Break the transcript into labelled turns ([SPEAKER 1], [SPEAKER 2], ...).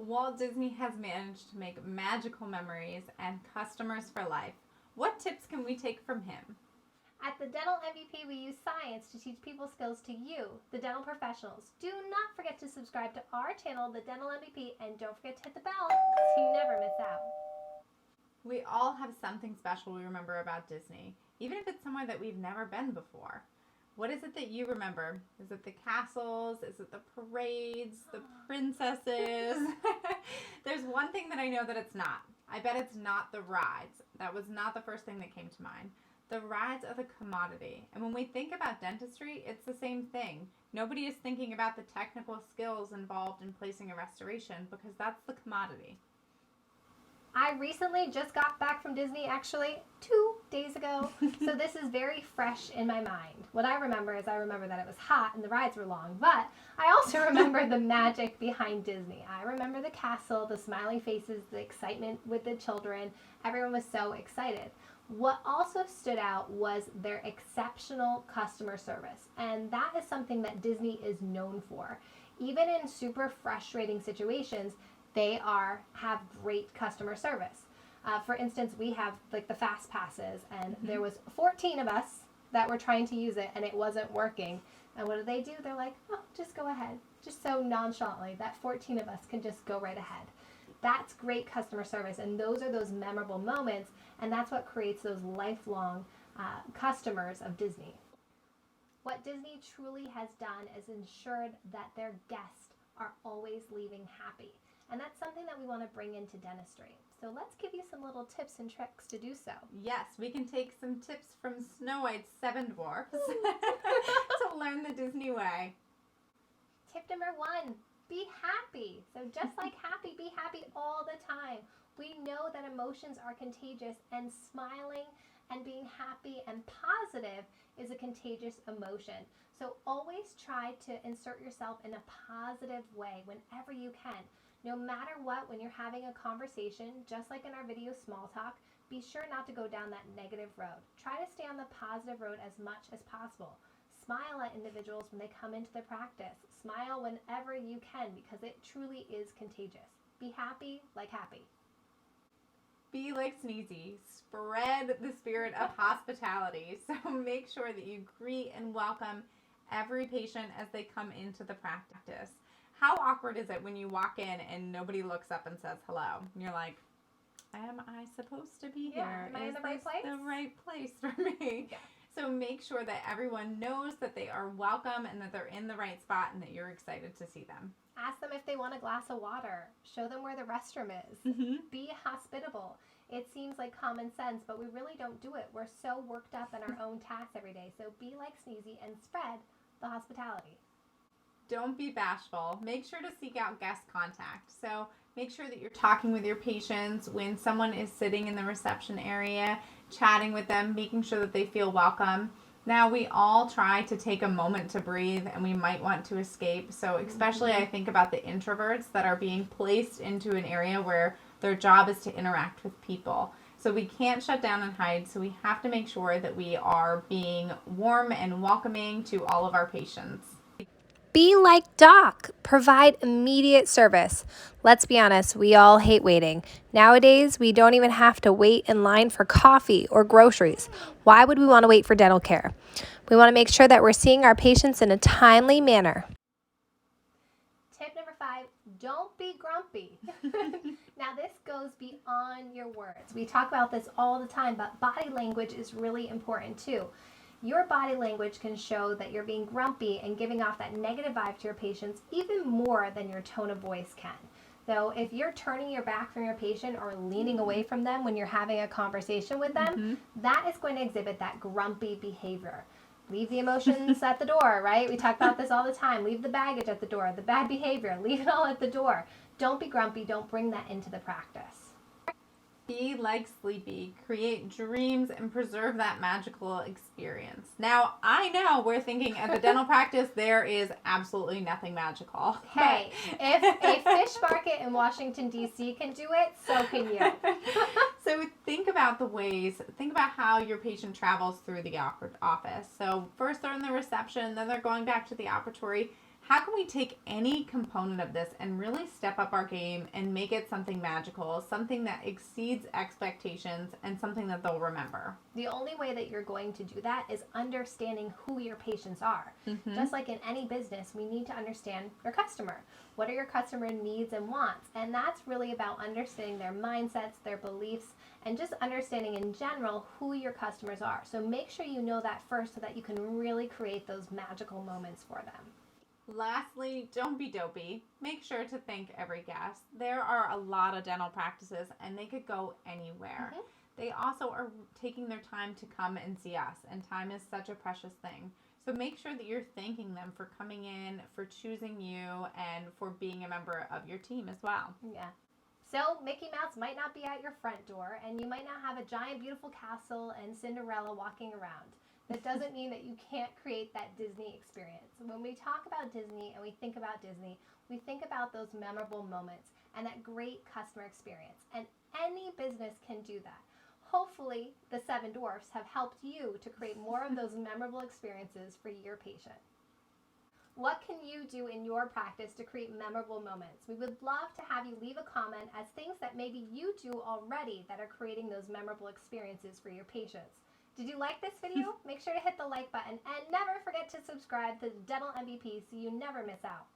[SPEAKER 1] Walt Disney has managed to make magical memories and customers for life. What tips can we take from him?
[SPEAKER 2] At the Dental MVP, we use science to teach people skills to you, the dental professionals. Do not forget to subscribe to our channel, the Dental MVP, and don't forget to hit the bell so you never miss out.
[SPEAKER 1] We all have something special we remember about Disney, even if it's somewhere that we've never been before. What is it that you remember? Is it the castles? Is it the parades? The princesses? There's one thing that I know that it's not. I bet it's not the rides. That was not the first thing that came to mind. The rides are the commodity. And when we think about dentistry, it's the same thing. Nobody is thinking about the technical skills involved in placing a restoration because that's the commodity.
[SPEAKER 2] I recently just got back from Disney, actually 2 days ago, so this is very fresh in my mind. What I remember is I remember that it was hot and the rides were long, but I also remember the magic behind Disney. I remember the castle, the smiley faces, the excitement with the children. Everyone was so excited. What also stood out was their exceptional customer service, and that is something that Disney is known for. Even in super frustrating situations, they have great customer service. For instance, we have like the fast passes, and there was 14 of us that were trying to use it, and it wasn't working. And what do? They're like, oh, just go ahead. Just so nonchalantly that 14 of us can just go right ahead. That's great customer service, and those are those memorable moments, and that's what creates those lifelong customers of Disney. What Disney truly has done is ensured that their guests are always leaving happy. And that's something that we want to bring into dentistry. So let's give you some little tips and tricks to do so.
[SPEAKER 1] Yes, we can take some tips from Snow White's 7 dwarfs to learn the Disney way.
[SPEAKER 2] Tip number 1, be happy. So just like happy, be happy all the time. We know that emotions are contagious, and smiling and being happy and positive is a contagious emotion. So always try to insert yourself in a positive way whenever you can. No matter what, when you're having a conversation, just like in our video Small Talk, be sure not to go down that negative road. Try to stay on the positive road as much as possible. Smile at individuals when they come into the practice. Smile whenever you can, because it truly is contagious. Be happy like happy.
[SPEAKER 1] Be like Sneezy. Spread the spirit of hospitality. So make sure that you greet and welcome every patient as they come into the practice. How awkward is it when you walk in and nobody looks up and says hello? And you're like, am I supposed to be here?
[SPEAKER 2] Am I in the right place?
[SPEAKER 1] The right place for me?
[SPEAKER 2] Yeah.
[SPEAKER 1] So make sure that everyone knows that they are welcome and that they're in the right spot and that you're excited to see them.
[SPEAKER 2] Ask them if they want a glass of water. Show them where the restroom is. Be hospitable. It seems like common sense, but we really don't do it. We're so worked up in our own tasks every day. So be like Sneezy and spread the hospitality.
[SPEAKER 1] Don't be bashful. Make sure to seek out guest contact. So make sure that you're talking with your patients when someone is sitting in the reception area, chatting with them, making sure that they feel welcome. Now, we all try to take a moment to breathe, and we might want to escape. So especially I think about the introverts that are being placed into an area where their job is to interact with people. So we can't shut down and hide, so we have to make sure that we are being warm and welcoming to all of our patients.
[SPEAKER 2] Be like Doc. Provide immediate service. Let's be honest, we all hate waiting. Nowadays, we don't even have to wait in line for coffee or groceries. Why would we want to wait for dental care? We want to make sure that we're seeing our patients in a timely manner. Tip number 5, don't be grumpy. Now, this goes beyond your words. We talk about this all the time, but body language is really important too. Your body language can show that you're being grumpy and giving off that negative vibe to your patients even more than your tone of voice can. So if you're turning your back from your patient or leaning away from them when you're having a conversation with them, that is going to exhibit that grumpy behavior. Leave the emotions at the door, right? We talk about this all the time. Leave the baggage at the door, the bad behavior, leave it all at the door. Don't be grumpy. Don't bring that into the practice.
[SPEAKER 1] Be like Sleepy. Create dreams and preserve that magical experience. Now, I know we're thinking at the dental practice there is absolutely nothing magical.
[SPEAKER 2] Hey, if a fish market in Washington, D.C. can do it, so can you.
[SPEAKER 1] So think about how your patient travels through the office. So first they're in the reception, then they're going back to the operatory. How can we take any component of this and really step up our game and make it something magical, something that exceeds expectations and something that they'll remember?
[SPEAKER 2] The only way that you're going to do that is understanding who your patients are. Just like in any business, we need to understand your customer. What are your customer needs and wants? And that's really about understanding their mindsets, their beliefs, and just understanding in general who your customers are. So make sure you know that first so that you can really create those magical moments for them.
[SPEAKER 1] Lastly, don't be dopey. Make sure to thank every guest. There are a lot of dental practices and they could go anywhere. They also are taking their time to come and see us, and time is such a precious thing. So make sure that you're thanking them for coming in, for choosing you, and for being a member of your team as well.
[SPEAKER 2] Yeah. So Mickey Mouse might not be at your front door, and you might not have a giant beautiful castle and Cinderella walking around. That doesn't mean that you can't create that Disney experience. When we talk about Disney and we think about Disney, we think about those memorable moments and that great customer experience. And any business can do that. Hopefully, the 7 Dwarfs have helped you to create more of those memorable experiences for your patient. What can you do in your practice to create memorable moments? We would love to have you leave a comment as things that maybe you do already that are creating those memorable experiences for your patients. Did you like this video? Make sure to hit the like button and never forget to subscribe to Dental MVP so you never miss out.